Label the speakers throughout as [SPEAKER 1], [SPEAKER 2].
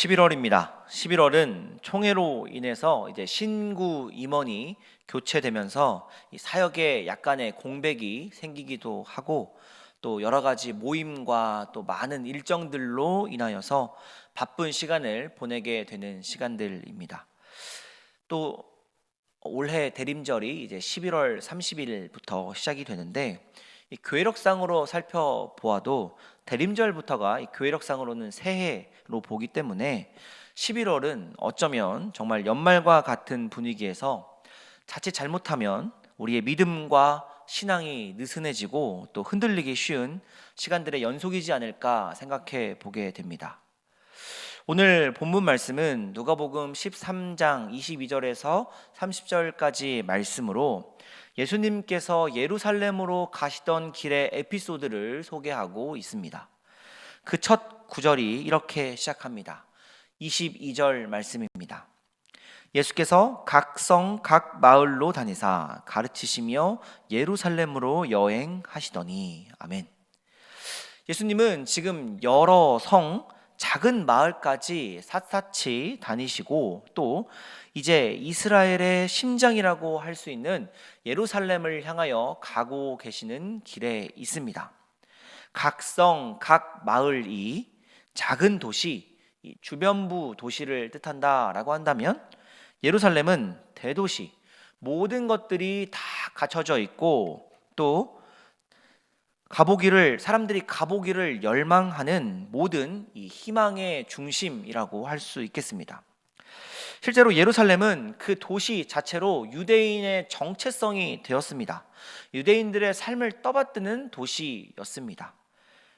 [SPEAKER 1] 11월입니다. 11월은 총회로 인해서 이제 신구 임원이 교체되면서 이 사역에 약간의 공백이 생기기도 하고, 또 여러 가지 모임과 또 많은 일정들로 인하여서 바쁜 시간을 보내게 되는 시간들입니다. 또 올해 대림절이 이제 11월 30일부터 시작이 되는데, 이 교회력상으로 살펴보아도 대림절부터가 이 교회력상으로는 새해로 보기 때문에 11월은 어쩌면 정말 연말과 같은 분위기에서 자칫 잘못하면 우리의 믿음과 신앙이 느슨해지고 또 흔들리기 쉬운 시간들의 연속이지 않을까 생각해 보게 됩니다. 오늘 본문 말씀은 누가복음 13장 22절에서 30절까지 말씀으로 예수님께서 예루살렘으로 가시던 길의 에피소드를 소개하고 있습니다. 그 첫 구절이 이렇게 시작합니다. 22절 말씀입니다. 예수께서 각 성, 각 마을로 다니사 가르치시며 예루살렘으로 여행하시더니. 아멘. 예수님은 지금 여러 성, 작은 마을까지 샅샅이 다니시고, 또 이제 이스라엘의 심장이라고 할 수 있는 예루살렘을 향하여 가고 계시는 길에 있습니다. 각 성, 각 마을이 작은 도시, 주변부 도시를 뜻한다라고 한다면, 예루살렘은 대도시, 모든 것들이 다 갖춰져 있고, 또 사람들이 가보기를 열망하는 모든 이 희망의 중심이라고 할 수 있겠습니다. 실제로 예루살렘은 그 도시 자체로 유대인의 정체성이 되었습니다. 유대인들의 삶을 떠받드는 도시였습니다.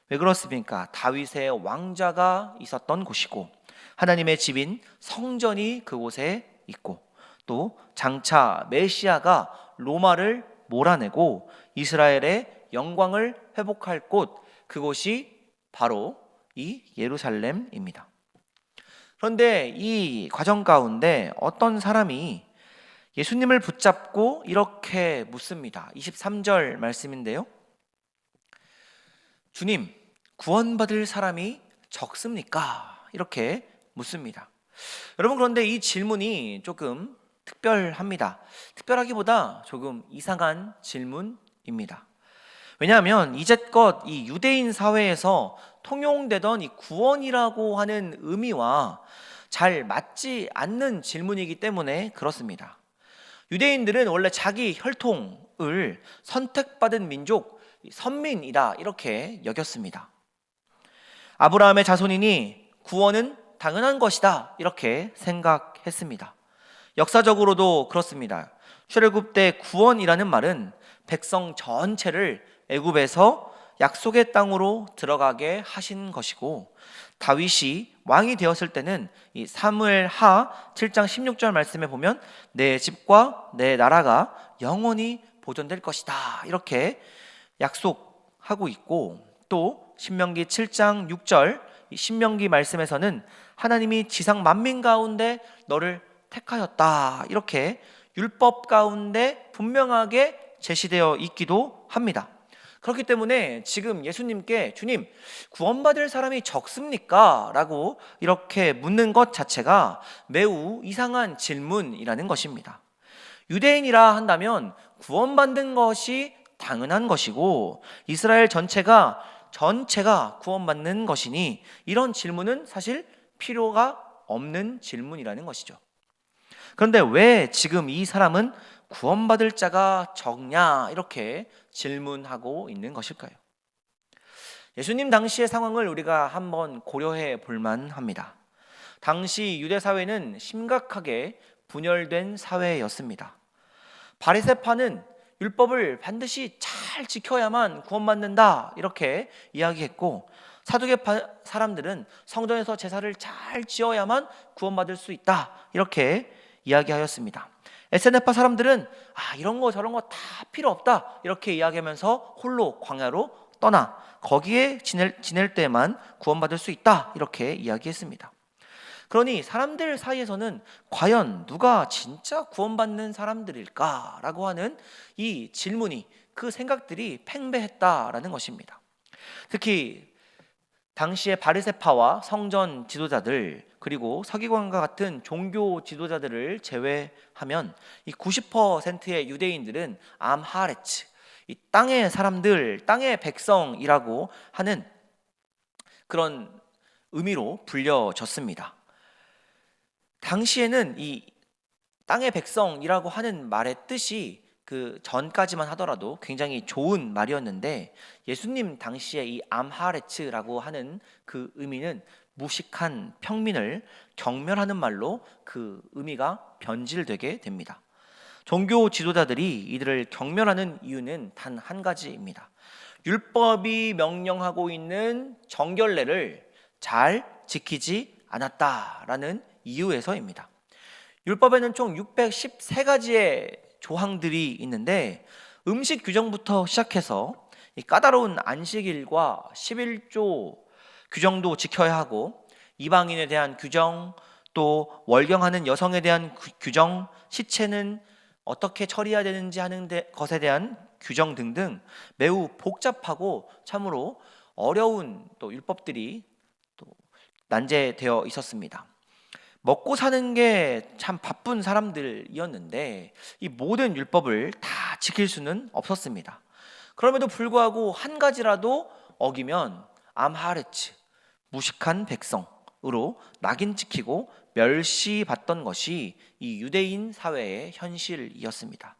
[SPEAKER 1] 왜 그렇습니까? 다윗의 왕자가 있었던 곳이고, 하나님의 집인 성전이 그곳에 있고, 또 장차 메시아가 로마를 몰아내고 이스라엘의 영광을 회복할 곳, 그곳이 바로 이 예루살렘입니다. 그런데 이 과정 가운데 어떤 사람이 예수님을 붙잡고 이렇게 묻습니다. 23절 말씀인데요. 주님, 구원받을 사람이 적습니까? 이렇게 묻습니다. 여러분, 그런데 이 질문이 조금 특별합니다. 특별하기보다 조금 이상한 질문입니다. 왜냐하면 이제껏 이 유대인 사회에서 통용되던 이 구원이라고 하는 의미와 잘 맞지 않는 질문이기 때문에 그렇습니다. 유대인들은 원래 자기 혈통을 선택받은 민족, 선민이다 이렇게 여겼습니다. 아브라함의 자손이니 구원은 당연한 것이다 이렇게 생각했습니다. 역사적으로도 그렇습니다. 출애굽 때 구원이라는 말은 백성 전체를 애굽에서 약속의 땅으로 들어가게 하신 것이고, 다윗이 왕이 되었을 때는 이 사무엘하 7장 16절 말씀에 보면 내 집과 내 나라가 영원히 보존될 것이다 이렇게 약속하고 있고, 또 신명기 7장 6절 신명기 말씀에서는 하나님이 지상 만민 가운데 너를 택하였다 이렇게 율법 가운데 분명하게 제시되어 있기도 합니다. 그렇기 때문에 지금 예수님께 주님, 구원받을 사람이 적습니까? 라고 이렇게 묻는 것 자체가 매우 이상한 질문이라는 것입니다. 유대인이라 한다면 구원받는 것이 당연한 것이고 이스라엘 전체가 구원받는 것이니 이런 질문은 사실 필요가 없는 질문이라는 것이죠. 그런데 왜 지금 이 사람은 구원받을 자가 적냐 이렇게 질문하고 있는 것일까요? 예수님 당시의 상황을 우리가 한번 고려해 볼 만합니다. 당시 유대 사회는 심각하게 분열된 사회였습니다. 바리새파는 율법을 반드시 잘 지켜야만 구원받는다 이렇게 이야기했고, 사두개파 사람들은 성전에서 제사를 잘 지어야만 구원받을 수 있다 이렇게 이야기하였습니다. 에세네파 사람들은 이런 거 저런 거 다 필요 없다 이렇게 이야기하면서 홀로 광야로 떠나 거기에 지낼 때만 구원받을 수 있다 이렇게 이야기했습니다. 그러니 사람들 사이에서는 과연 누가 진짜 구원받는 사람들일까라고 하는 이 질문이, 그 생각들이 팽배했다라는 것입니다. 특히 당시의 바리새파와 성전 지도자들 그리고 서기관과 같은 종교 지도자들을 제외하면 이 90%의 유대인들은 암하레츠, 이 땅의 사람들, 땅의 백성이라고 하는 그런 의미로 불려졌습니다. 당시에는 이 땅의 백성이라고 하는 말의 뜻이 그 전까지만 하더라도 굉장히 좋은 말이었는데, 예수님 당시에 이 암하레츠라고 하는 그 의미는 무식한 평민을 경멸하는 말로 그 의미가 변질되게 됩니다. 종교 지도자들이 이들을 경멸하는 이유는 단 한 가지입니다. 율법이 명령하고 있는 정결례를 잘 지키지 않았다라는 이유에서입니다. 율법에는 총 613가지의 조항들이 있는데, 음식 규정부터 시작해서 이 까다로운 안식일과 11조 규정도 지켜야 하고, 이방인에 대한 규정, 또 월경하는 여성에 대한 규정, 시체는 어떻게 처리해야 되는지 하는 것에 대한 규정 등등 매우 복잡하고 참으로 어려운 또 율법들이 또 난제되어 있었습니다. 먹고 사는 게 참 바쁜 사람들이었는데 이 모든 율법을 다 지킬 수는 없었습니다. 그럼에도 불구하고 한 가지라도 어기면 암하레츠, 무식한 백성으로 낙인 찍히고 멸시받던 것이 이 유대인 사회의 현실이었습니다.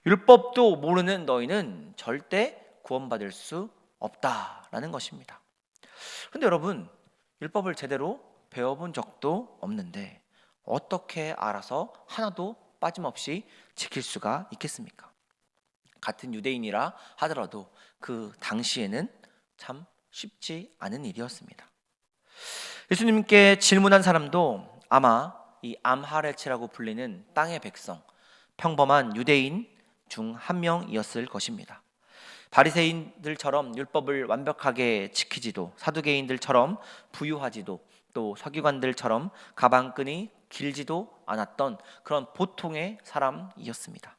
[SPEAKER 1] 율법도 모르는 너희는 절대 구원받을 수 없다라는 것입니다. 그런데 여러분, 율법을 제대로 배워본 적도 없는데 어떻게 알아서 하나도 빠짐없이 지킬 수가 있겠습니까? 같은 유대인이라 하더라도 그 당시에는 참 쉽지 않은 일이었습니다. 예수님께 질문한 사람도 아마 이 암하레츠라고 불리는 땅의 백성, 평범한 유대인 중 한 명이었을 것입니다. 바리새인들처럼 율법을 완벽하게 지키지도, 사두개인들처럼 부유하지도, 또 서기관들처럼 가방끈이 길지도 않았던 그런 보통의 사람이었습니다.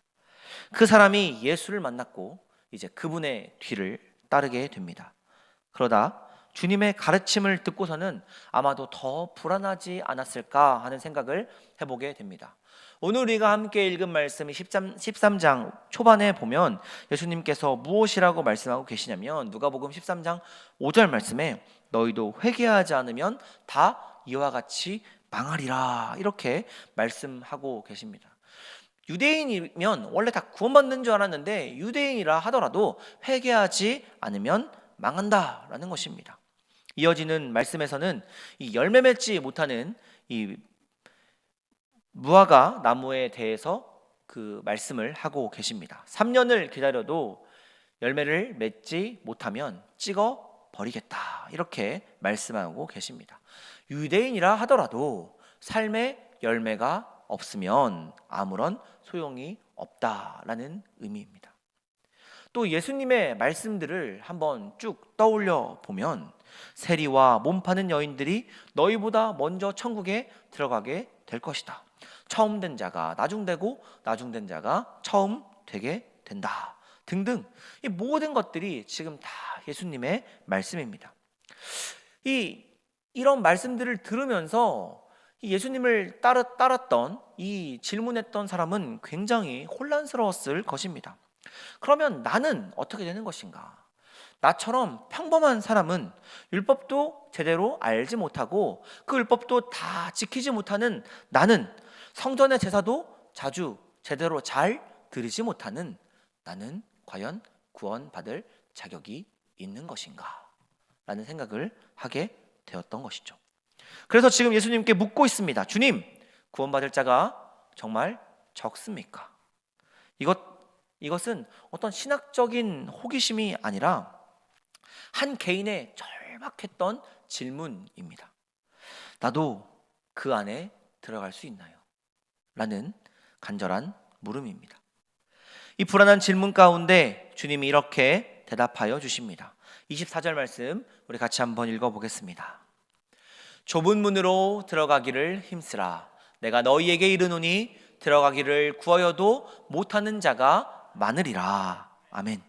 [SPEAKER 1] 그 사람이 예수를 만났고 이제 그분의 뒤를 따르게 됩니다. 그러다 주님의 가르침을 듣고서는 아마도 더 불안하지 않았을까 하는 생각을 해보게 됩니다. 오늘 우리가 함께 읽은 말씀이 13장 초반에 보면 예수님께서 무엇이라고 말씀하고 계시냐면, 누가복음 13장 5절 말씀에 너희도 회개하지 않으면 다 이와 같이 망하리라, 이렇게 말씀하고 계십니다. 유대인이면 원래 다 구원받는 줄 알았는데 유대인이라 하더라도 회개하지 않으면 망한다라는 것입니다. 이어지는 말씀에서는 이 열매 맺지 못하는 이 무화과 나무에 대해서 그 말씀을 하고 계십니다. 3년을 기다려도 열매를 맺지 못하면 찍어 버리겠다, 이렇게 말씀하고 계십니다. 유대인이라 하더라도 삶의 열매가 없으면 아무런 소용이 없다라는 의미입니다. 또 예수님의 말씀들을 한번 쭉 떠올려 보면, 세리와 몸 파는 여인들이 너희보다 먼저 천국에 들어가게 될 것이다. 처음 된 자가 나중되고 나중된 자가 처음 되게 된다 등등, 이 모든 것들이 지금 다 예수님의 말씀입니다. 이런 말씀들을 들으면서 예수님을 따랐던 이 질문했던 사람은 굉장히 혼란스러웠을 것입니다. 그러면 나는 어떻게 되는 것인가? 나처럼 평범한 사람은 율법도 제대로 알지 못하고 그 율법도 다 지키지 못하는 나는, 성전의 제사도 자주 제대로 잘 드리지 못하는 나는 과연 구원받을 자격이 있는 것인가? 라는 생각을 하게 되었던 것이죠. 그래서 지금 예수님께 묻고 있습니다. 주님, 구원받을 자가 정말 적습니까? 이것은 어떤 신학적인 호기심이 아니라 한 개인의 절박했던 질문입니다. 나도 그 안에 들어갈 수 있나요? 라는 간절한 물음입니다. 이 불안한 질문 가운데 주님이 이렇게 대답하여 주십니다. 24절 말씀 우리 같이 한번 읽어보겠습니다. 좁은 문으로 들어가기를 힘쓰라. 내가 너희에게 이르노니 들어가기를 구하여도 못하는 자가 많으리라. 아멘.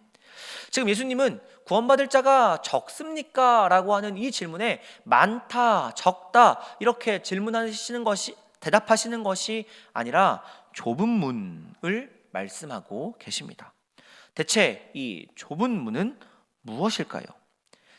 [SPEAKER 1] 지금 예수님은 구원받을 자가 적습니까? 라고 하는 이 질문에 많다, 적다 이렇게 질문하시는 것이, 대답하시는 것이 아니라 좁은 문을 말씀하고 계십니다. 대체 이 좁은 문은 무엇일까요?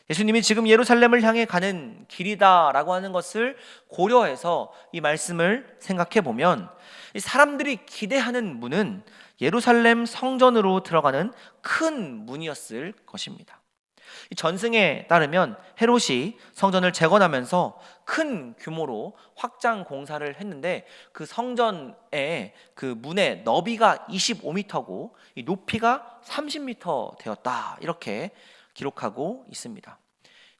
[SPEAKER 1] 예수님이 지금 예루살렘을 향해 가는 길이다라고 하는 것을 고려해서 이 말씀을 생각해 보면, 이 사람들이 기대하는 문은 예루살렘 성전으로 들어가는 큰 문이었을 것입니다. 이 전승에 따르면 헤롯이 성전을 재건하면서 큰 규모로 확장 공사를 했는데, 그 성전의 그 문의 너비가 25m고 높이가 30m 되었다, 이렇게 기록하고 있습니다.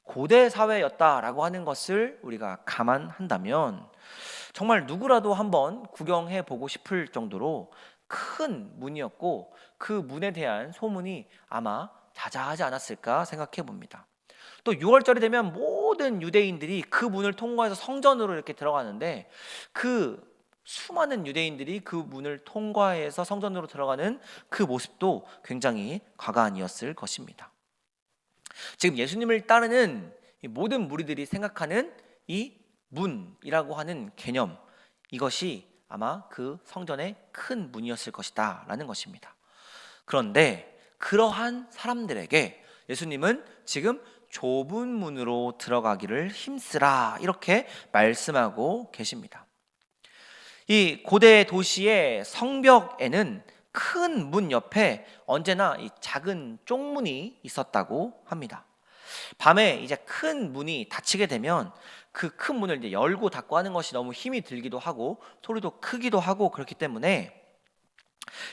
[SPEAKER 1] 고대 사회였다라고 하는 것을 우리가 감안한다면 정말 누구라도 한번 구경해 보고 싶을 정도로 큰 문이었고, 그 문에 대한 소문이 아마 자자하지 않았을까 생각해 봅니다. 또 6월절이 되면 모든 유대인들이 그 문을 통과해서 성전으로 이렇게 들어가는데, 그 수많은 유대인들이 그 문을 통과해서 성전으로 들어가는 그 모습도 굉장히 과관이었을 것입니다. 지금 예수님을 따르는 이 모든 무리들이 생각하는 이 문이라고 하는 개념, 이것이 아마 그 성전의 큰 문이었을 것이다 라는 것입니다. 그런데 그러한 사람들에게 예수님은 지금 좁은 문으로 들어가기를 힘쓰라, 이렇게 말씀하고 계십니다. 이 고대 도시의 성벽에는 큰 문 옆에 언제나 이 작은 쪽문이 있었다고 합니다. 밤에 이제 큰 문이 닫히게 되면 그 큰 문을 이제 열고 닫고 하는 것이 너무 힘이 들기도 하고 소리도 크기도 하고, 그렇기 때문에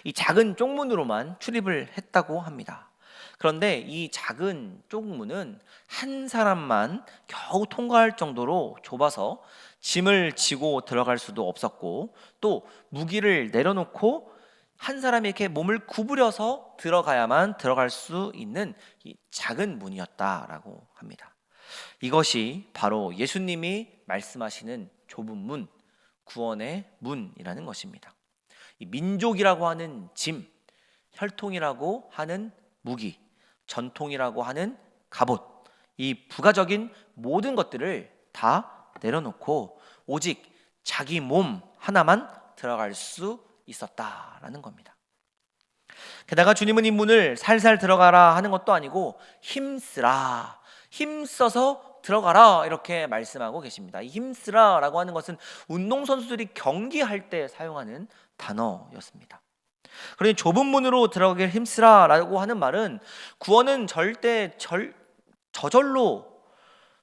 [SPEAKER 1] 이 작은 쪽문으로만 출입을 했다고 합니다. 그런데 이 작은 쪽문은 한 사람만 겨우 통과할 정도로 좁아서 짐을 지고 들어갈 수도 없었고, 또 무기를 내려놓고 한 사람이 이렇게 몸을 구부려서 들어가야만 들어갈 수 있는 이 작은 문이었다라고 합니다. 이것이 바로 예수님이 말씀하시는 좁은 문, 구원의 문이라는 것입니다. 이 민족이라고 하는 짐, 혈통이라고 하는 무기, 전통이라고 하는 갑옷, 이 부가적인 모든 것들을 다 내려놓고 오직 자기 몸 하나만 들어갈 수 있었다라는 겁니다. 게다가 주님은 이 문을 살살 들어가라 하는 것도 아니고 힘쓰라, 힘써서 들어가라, 이렇게 말씀하고 계십니다. 이 힘쓰라라고 하는 것은 운동선수들이 경기할 때 사용하는 단어였습니다. 그러니 좁은 문으로 들어가길 힘쓰라라고 하는 말은 구원은 절대 저절로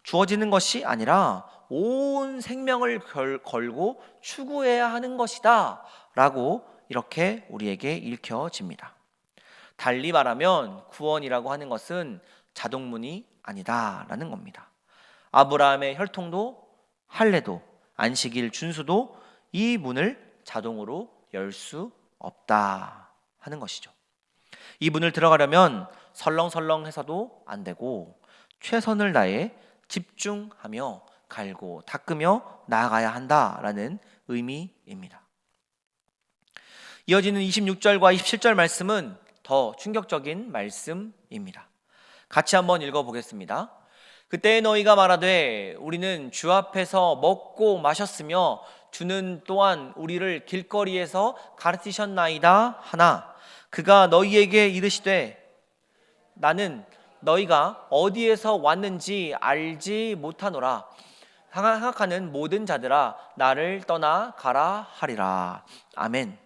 [SPEAKER 1] 주어지는 것이 아니라 온 생명을 걸고 추구해야 하는 것이다 라고 이렇게 우리에게 읽혀집니다. 달리 말하면 구원이라고 하는 것은 자동문이 아니다 라는 겁니다. 아브라함의 혈통도 할례도 안식일 준수도 이 문을 자동으로 열 수 없다 하는 것이죠. 이 문을 들어가려면 설렁설렁해서도 안 되고 최선을 다해 집중하며 갈고 닦으며 나아가야 한다라는 의미입니다. 이어지는 26절과 27절 말씀은 더 충격적인 말씀입니다. 같이 한번 읽어보겠습니다. 그때 너희가 말하되 우리는 주 앞에서 먹고 마셨으며 주는 또한 우리를 길거리에서 가르치셨나이다 하나, 그가 너희에게 이르시되 나는 너희가 어디에서 왔는지 알지 못하노라. 생각하는 모든 자들아 나를 떠나 가라 하리라. 아멘.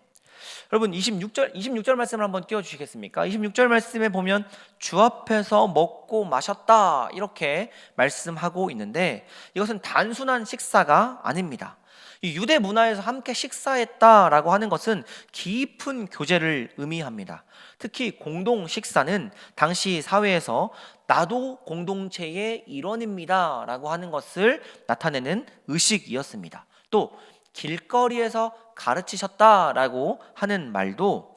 [SPEAKER 1] 여러분 26절 말씀을 한번 띄워주시겠습니까? 26절 말씀에 보면 주 앞에서 먹고 마셨다 이렇게 말씀하고 있는데, 이것은 단순한 식사가 아닙니다. 이 유대 문화에서 함께 식사했다라고 하는 것은 깊은 교제를 의미합니다. 특히 공동 식사는 당시 사회에서 나도 공동체의 일원입니다 라고 하는 것을 나타내는 의식이었습니다. 또 길거리에서 가르치셨다라고 하는 말도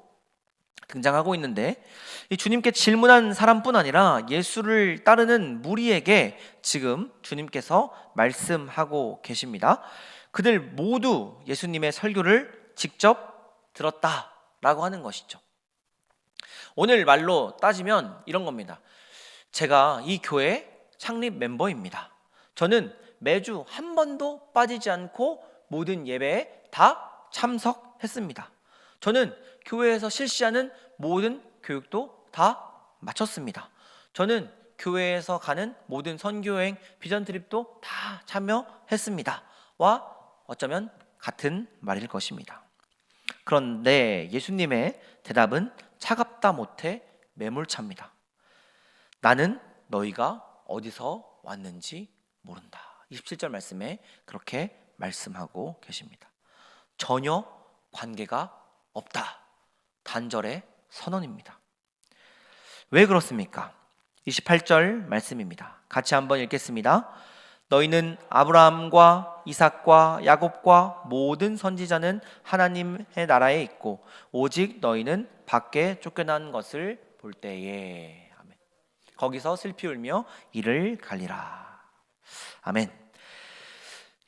[SPEAKER 1] 등장하고 있는데, 이 주님께 질문한 사람뿐 아니라 예수를 따르는 무리에게 지금 주님께서 말씀하고 계십니다. 그들 모두 예수님의 설교를 직접 들었다라고 하는 것이죠. 오늘 말로 따지면 이런 겁니다. 제가 이 교회 창립 멤버입니다. 저는 매주 한 번도 빠지지 않고 모든 예배에 다 참석했습니다. 저는 교회에서 실시하는 모든 교육도 다 마쳤습니다. 저는 교회에서 가는 모든 선교여행, 비전 트립도 다 참여했습니다. 와 어쩌면 같은 말일 것입니다. 그런데 예수님의 대답은 차갑다 못해 매몰차입니다. 나는 너희가 어디서 왔는지 모른다. 27절 말씀에 그렇게 말씀하고 계십니다. 전혀 관계가 없다. 단절의 선언입니다. 왜 그렇습니까? 28절 말씀입니다. 같이 한번 읽겠습니다. 너희는 아브라함과 이삭과 야곱과 모든 선지자는 하나님의 나라에 있고 오직 너희는 밖에 쫓겨난 것을 볼 때에 아멘. 거기서 슬피 울며 이를 갈리라. 아멘.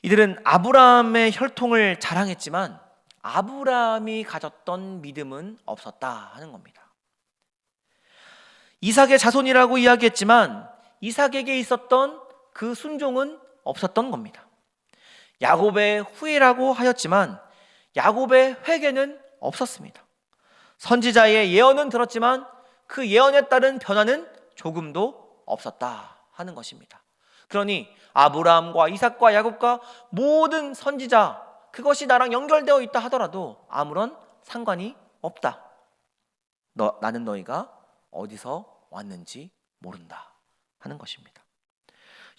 [SPEAKER 1] 이들은 아브라함의 혈통을 자랑했지만 아브라함이 가졌던 믿음은 없었다 하는 겁니다. 이삭의 자손이라고 이야기했지만 이삭에게 있었던 그 순종은 없었던 겁니다. 야곱의 후예라고 하였지만 야곱의 회개는 없었습니다. 선지자의 예언은 들었지만 그 예언에 따른 변화는 조금도 없었다 하는 것입니다. 그러니 아브라함과 이삭과 야곱과 모든 선지자 그것이 나랑 연결되어 있다 하더라도 아무런 상관이 없다. 나는 너희가 어디서 왔는지 모른다 하는 것입니다.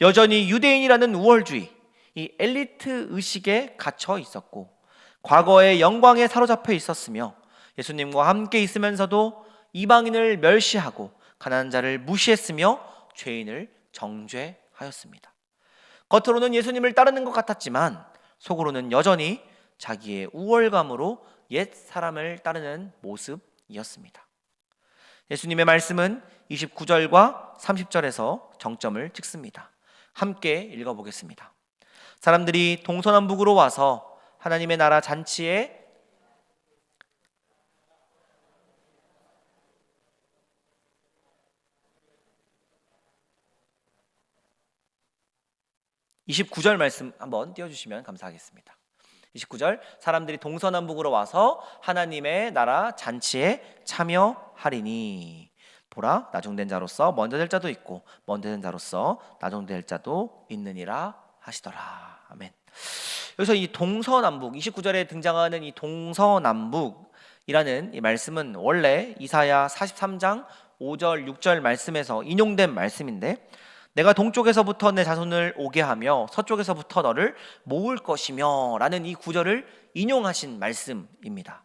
[SPEAKER 1] 여전히 유대인이라는 우월주의, 이 엘리트 의식에 갇혀 있었고 과거의 영광에 사로잡혀 있었으며 예수님과 함께 있으면서도 이방인을 멸시하고 가난한 자를 무시했으며 죄인을 정죄하였습니다. 겉으로는 예수님을 따르는 것 같았지만 속으로는 여전히 자기의 우월감으로 옛 사람을 따르는 모습이었습니다. 예수님의 말씀은 29절과 30절에서 정점을 찍습니다. 함께 읽어보겠습니다. 사람들이 동서남북으로 와서 하나님의 나라 잔치에 29절 말씀 한번 띄워주시면 감사하겠습니다. 29절 사람들이 동서남북으로 와서 하나님의 나라 잔치에 참여하리니 보라 나중된 자로서 먼저 될 자도 있고 먼저 된 자로서 나중될 자도 있느니라 하시더라. 아멘. 여기서 이 동서남북 29절에 등장하는 이 동서남북이라는 이 말씀은 원래 이사야 43장 5절 6절 말씀에서 인용된 말씀인데 내가 동쪽에서부터 내 자손을 오게 하며 서쪽에서부터 너를 모을 것이며 라는 이 구절을 인용하신 말씀입니다.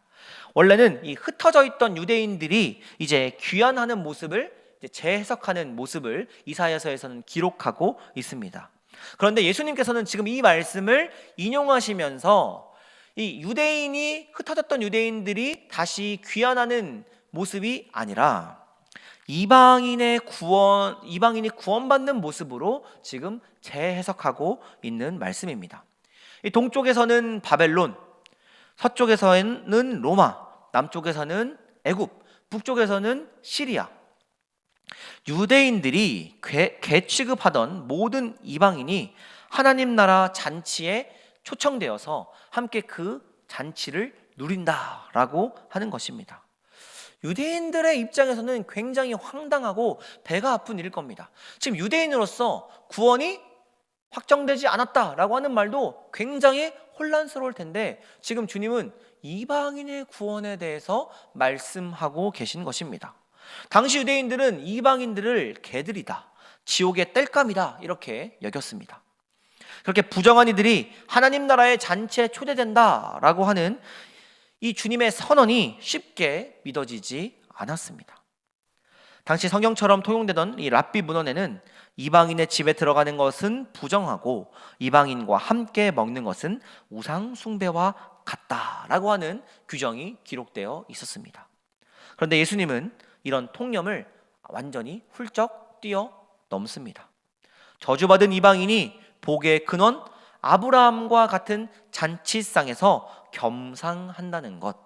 [SPEAKER 1] 원래는 이 흩어져 있던 유대인들이 이제 귀환하는 모습을 재해석하는 모습을 이사야서에서는 기록하고 있습니다. 그런데 예수님께서는 지금 이 말씀을 인용하시면서 이 유대인이 흩어졌던 유대인들이 다시 귀환하는 모습이 아니라 이방인이 구원받는 모습으로 지금 재해석하고 있는 말씀입니다. 이 동쪽에서는 바벨론, 서쪽에서는 로마, 남쪽에서는 애굽, 북쪽에서는 시리아. 유대인들이 개 취급하던 모든 이방인이 하나님 나라 잔치에 초청되어서 함께 그 잔치를 누린다라고 하는 것입니다. 유대인들의 입장에서는 굉장히 황당하고 배가 아픈 일일 겁니다. 지금 유대인으로서 구원이 확정되지 않았다라고 하는 말도 굉장히 혼란스러울 텐데 지금 주님은 이방인의 구원에 대해서 말씀하고 계신 것입니다. 당시 유대인들은 이방인들을 개들이다, 지옥의 땔감이다 이렇게 여겼습니다. 그렇게 부정한 이들이 하나님 나라의 잔치에 초대된다라고 하는 이 주님의 선언이 쉽게 믿어지지 않았습니다. 당시 성경처럼 통용되던 이 랍비 문헌에는 이방인의 집에 들어가는 것은 부정하고 이방인과 함께 먹는 것은 우상 숭배와 같다라고 하는 규정이 기록되어 있었습니다. 그런데 예수님은 이런 통념을 완전히 훌쩍 뛰어넘습니다. 저주받은 이방인이 복의 근원 아브라함과 같은 잔치상에서 겸상한다는 것,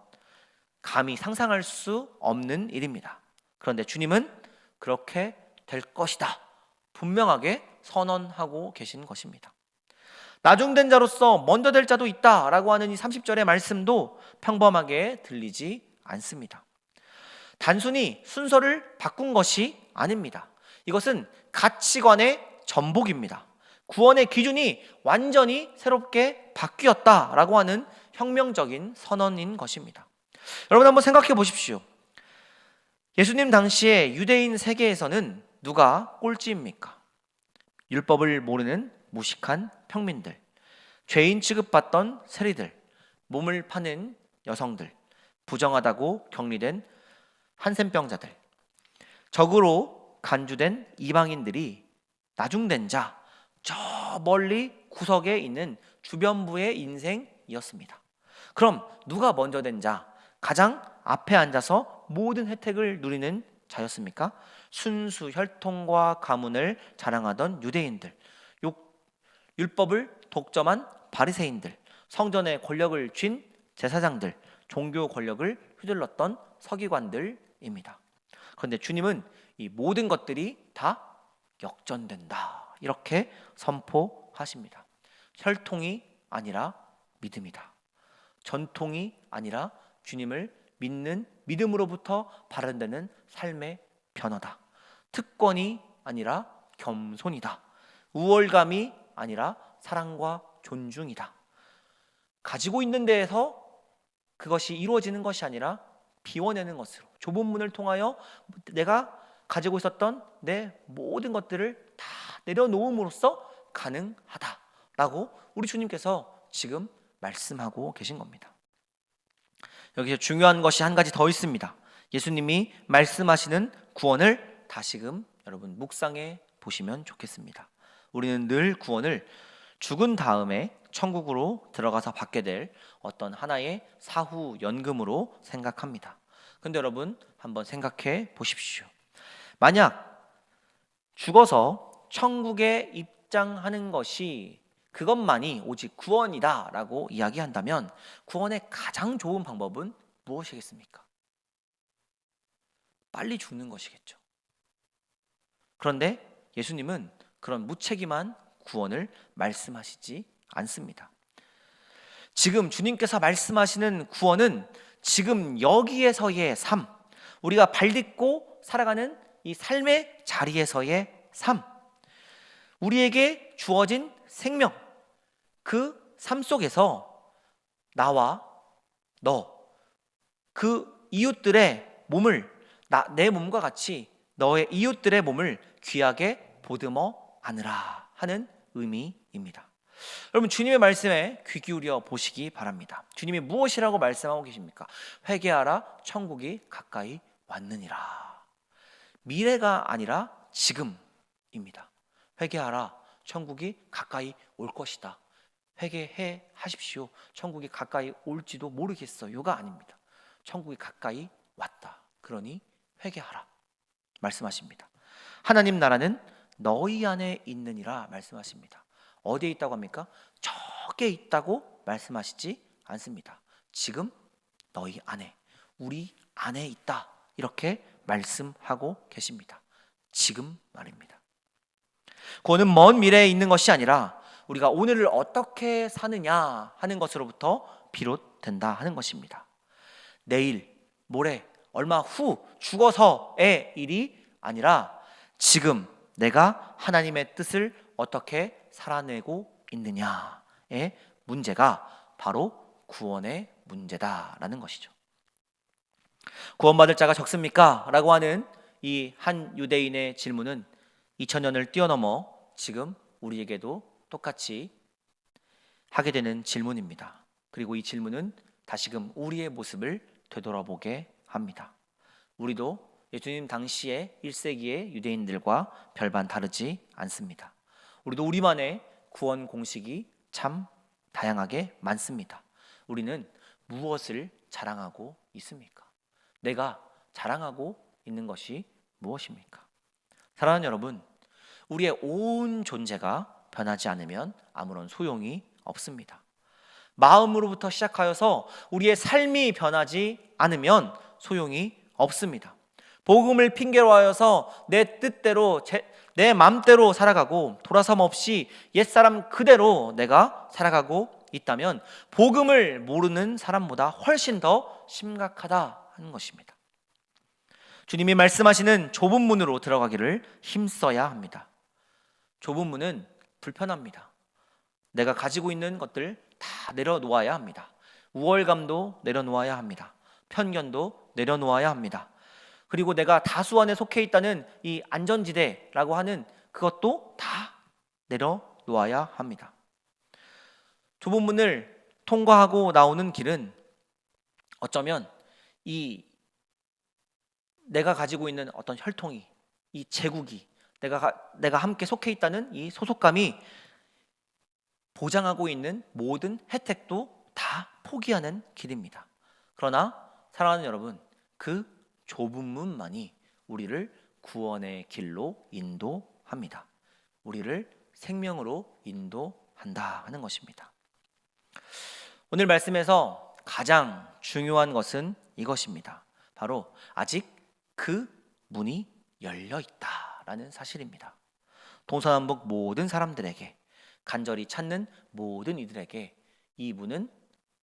[SPEAKER 1] 감히 상상할 수 없는 일입니다. 그런데 주님은 그렇게 될 것이다. 분명하게 선언하고 계신 것입니다. 나중된 자로서 먼저 될 자도 있다라고 하는 이 30절의 말씀도 평범하게 들리지 않습니다. 단순히 순서를 바꾼 것이 아닙니다. 이것은 가치관의 전복입니다. 구원의 기준이 완전히 새롭게 바뀌었다라고 하는 혁명적인 선언인 것입니다. 여러분 한번 생각해 보십시오. 예수님 당시에 유대인 세계에서는 누가 꼴찌입니까? 율법을 모르는 무식한 평민들, 죄인 취급받던 세리들, 몸을 파는 여성들, 부정하다고 격리된 한센병자들, 적으로 간주된 이방인들이 나중된 자, 저 멀리 구석에 있는 주변부의 인생이었습니다. 그럼 누가 먼저 된 자, 가장 앞에 앉아서 모든 혜택을 누리는 자였습니까? 순수 혈통과 가문을 자랑하던 유대인들, 율법을 독점한 바리새인들, 성전의 권력을 쥔 제사장들, 종교 권력을 휘둘렀던 서기관들입니다. 그런데 주님은 이 모든 것들이 다 역전된다, 이렇게 선포하십니다. 혈통이 아니라 믿음이다. 전통이 아니라 주님을 믿는 믿음으로부터 발현되는 삶의 변화다. 특권이 아니라 겸손이다. 우월감이 아니라 사랑과 존중이다. 가지고 있는 데에서 그것이 이루어지는 것이 아니라 비워내는 것으로, 좁은 문을 통하여 내가 가지고 있었던 내 모든 것들을 다 내려놓음으로써 가능하다라고 우리 주님께서 지금 말씀하고 계신 겁니다. 여기서 중요한 것이 한 가지 더 있습니다. 예수님이 말씀하시는 구원을 다시금 여러분 묵상해 보시면 좋겠습니다. 우리는 늘 구원을 죽은 다음에 천국으로 들어가서 받게 될 어떤 하나의 사후 연금으로 생각합니다. 근데 여러분 한번 생각해 보십시오. 만약 죽어서 천국에 입장하는 것이 그것만이 오직 구원이다라고 이야기한다면 구원의 가장 좋은 방법은 무엇이겠습니까? 빨리 죽는 것이겠죠. 그런데 예수님은 그런 무책임한 구원을 말씀하시지 않습니다. 지금 주님께서 말씀하시는 구원은 지금 여기에서의 삶, 우리가 발딛고 살아가는 이 삶의 자리에서의 삶, 우리에게 주어진 생명, 그 삶 속에서 나와 너, 그 이웃들의 몸을 내 몸과 같이 너의 이웃들의 몸을 귀하게 보듬어 안으라 하는 의미입니다. 여러분 주님의 말씀에 귀 기울여 보시기 바랍니다. 주님이 무엇이라고 말씀하고 계십니까? 회개하라, 천국이 가까이 왔느니라. 미래가 아니라 지금입니다. 회개하라, 천국이 가까이 올 것이다. 회개해 하십시오. 천국이 가까이 올지도 모르겠어요가 아닙니다. 천국이 가까이 왔다. 그러니 회개하라 말씀하십니다. 하나님 나라는 너희 안에 있느니라 말씀하십니다. 어디에 있다고 합니까? 저기에 있다고 말씀하시지 않습니다. 지금 너희 안에, 우리 안에 있다, 이렇게 말씀하고 계십니다. 지금 말입니다. 구원은 먼 미래에 있는 것이 아니라 우리가 오늘을 어떻게 사느냐 하는 것으로부터 비롯된다 하는 것입니다. 내일, 모레, 얼마 후 죽어서의 일이 아니라 지금 내가 하나님의 뜻을 어떻게 살아내고 있느냐의 문제가 바로 구원의 문제다라는 것이죠. 구원받을 자가 적습니까? 라고 하는 이 한 유대인의 질문은 2000년을 뛰어넘어 지금 우리에게도 똑같이 하게 되는 질문입니다. 그리고 이 질문은 다시금 우리의 모습을 되돌아보게 합니다. 우리도 예수님 당시의 1세기의 유대인들과 별반 다르지 않습니다. 우리도 우리만의 구원 공식이 참 다양하게 많습니다. 우리는 무엇을 자랑하고 있습니까? 내가 자랑하고 있는 것이 무엇입니까? 사랑하는 여러분, 우리의 온 존재가 변하지 않으면 아무런 소용이 없습니다. 마음으로부터 시작하여서 우리의 삶이 변하지 않으면 소용이 없습니다. 복음을 핑계로 하여서 내 뜻대로 내 맘대로 살아가고 돌아섬 없이 옛사람 그대로 내가 살아가고 있다면 복음을 모르는 사람보다 훨씬 더 심각하다 하는 것입니다. 주님이 말씀하시는 좁은 문으로 들어가기를 힘써야 합니다. 좁은 문은 불편합니다. 내가 가지고 있는 것들 다 내려놓아야 합니다. 우월감도 내려놓아야 합니다. 편견도 내려놓아야 합니다. 그리고 내가 다수 안에 속해 있다는 이 안전지대라고 하는 그것도 다 내려놓아야 합니다. 좁은 문을 통과하고 나오는 길은 어쩌면 이 내가 가지고 있는 어떤 혈통이, 이 제국이, 내가 함께 속해 있다는 이 소속감이 보장하고 있는 모든 혜택도 다 포기하는 길입니다. 그러나 사랑하는 여러분, 그 좁은 문만이 우리를 구원의 길로 인도합니다. 우리를 생명으로 인도한다 하는 것입니다. 오늘 말씀에서 가장 중요한 것은 이것입니다. 바로 아직 그 문이 열려 있다라는 사실입니다. 동서남북 모든 사람들에게, 간절히 찾는 모든 이들에게 이 문은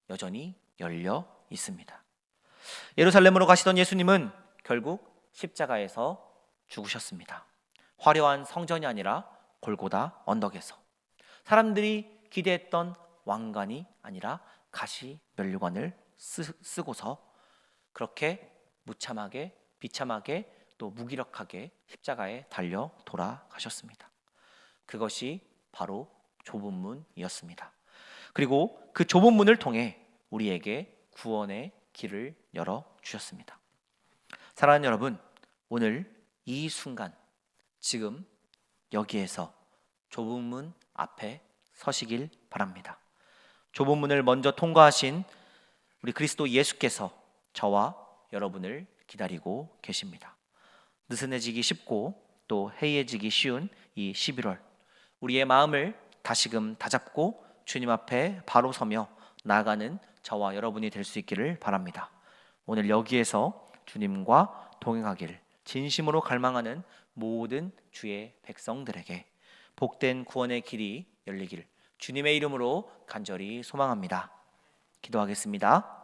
[SPEAKER 1] 여전히 열려 있습니다. 예루살렘으로 가시던 예수님은 결국 십자가에서 죽으셨습니다. 화려한 성전이 아니라 골고다 언덕에서, 사람들이 기대했던 왕관이 아니라 가시 면류관을 쓰고서 그렇게 무참하게, 비참하게, 또 무기력하게 십자가에 달려 돌아가셨습니다. 그것이 바로 좁은 문이었습니다. 그리고 그 좁은 문을 통해 우리에게 구원의 길을 열어 주셨습니다. 사랑하는 여러분, 오늘 이 순간, 지금 여기에서 좁은 문 앞에 서시길 바랍니다. 좁은 문을 먼저 통과하신 우리 그리스도 예수께서 저와 여러분을 기다리고 계십니다. 느슨해지기 쉽고 또 해이해지기 쉬운 이 11월, 우리의 마음을 다시금 다잡고 주님 앞에 바로 서며 나아가는 저와 여러분이 될 수 있기를 바랍니다. 오늘 여기에서 주님과 동행하기를 진심으로 갈망하는 모든 주의 백성들에게 복된 구원의 길이 열리기를 주님의 이름으로 간절히 소망합니다. 기도하겠습니다.